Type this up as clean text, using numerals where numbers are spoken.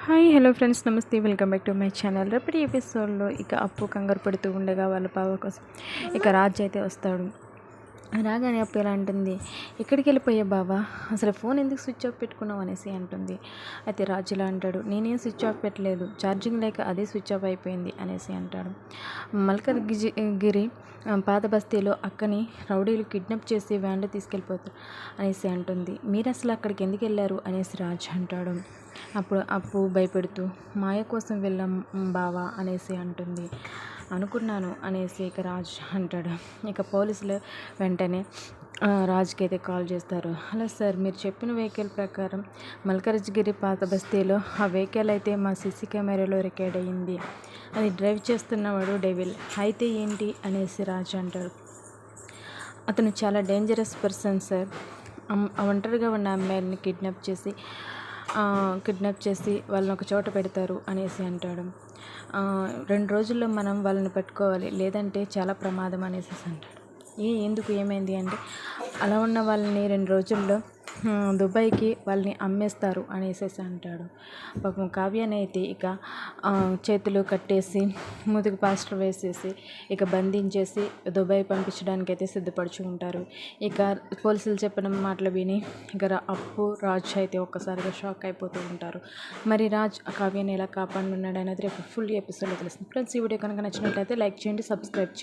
Hi hello friends, నమస్తే, welcome back to my channel. రేపటి ఎపిసోడ్లో ఇక అప్పు కంగారు పడుతూ ఉండగా వాళ్ళ బావ కోసం ఇక రాజ్ అయితే వస్తాడు. రాగానే అప్పు ఎలా అంటుంది, ఎక్కడికి వెళ్ళిపోయా బావా, అసలు ఫోన్ ఎందుకు స్విచ్ ఆఫ్ పెట్టుకున్నావు అనేసి అంటుంది. అయితే రాజు ఇలా అంటాడు, నేనేం స్విచ్ ఆఫ్ పెట్టలేదు, ఛార్జింగ్ లేక అదే స్విచ్ ఆఫ్ అయిపోయింది అనేసి అంటాడు. గిరి పాత బస్తీలో అక్కని రౌడీలు కిడ్నాప్ చేసి వ్యాన్లో తీసుకెళ్ళిపోతారు అనేసి అంటుంది. మీరు అసలు అక్కడికి ఎందుకు వెళ్ళారు అనేసి రాజు అంటాడు. అప్పుడు అప్పు భయపెడుతూ మాయ కోసం వెళ్ళాం బావా అనేసి అంటుంది. అనుకున్నాను అనేసి ఇక రాజ్ అంటాడు. ఇక పోలీసులు వెంటనే రాజ్కి అయితే కాల్ చేస్తారు. హలో సార్, మీరు చెప్పిన వెహికల్ ప్రకారం మల్కరజ్గిరి పాత బస్తీలో ఆ వెహికల్ అయితే మా సీసీ కెమెరాలో రికార్డ్ అయ్యింది. అది డ్రైవ్ చేస్తున్నవాడు డెవిల్. అయితే ఏంటి అనేసి రాజ్ అంటాడు. అతను చాలా డేంజరస్ పర్సన్ సార్. ఒంటరిగా ఉన్న అమ్మాయిని కిడ్నాప్ చేసి వాళ్ళని ఒక చోట పెడతారు అనేసి అంటాడు. 2 రోజుల్లో మనం వాళ్ళని పట్టుకోవాలి, లేదంటే చాలా ప్రమాదం అనేసి అంటాడు. ఎందుకు, ఏమైంది అంటే అలా ఉన్న వాళ్ళని 2 రోజుల్లో దుబాయ్కి వాళ్ళని అమ్మేస్తారు అనేసి అంటాడు. పాపం కావ్యాన్ని అయితే ఇక చేతులు కట్టేసి ముదుగు పాస్టర్ వేసేసి ఇక బంధించేసి దుబాయ్ పంపించడానికి అయితే సిద్ధపడుచుకుంటారు. ఇక పోలీసులు చెప్పిన మాటలు విని ఇక అప్పు రాజ్ అయితే ఒక్కసారిగా షాక్ అయిపోతూ ఉంటారు. మరి రాజ్ కావ్యాన్ని ఎలా కాపాడున్నాడు అనేది రేపు ఫుల్ ఎపిసోడ్లో తెలుస్తుంది. ఫ్రెండ్స్, ఈ వీడియో కనుక నచ్చినట్లయితే లైక్ చేయండి, సబ్స్క్రైబ్ చేయండి.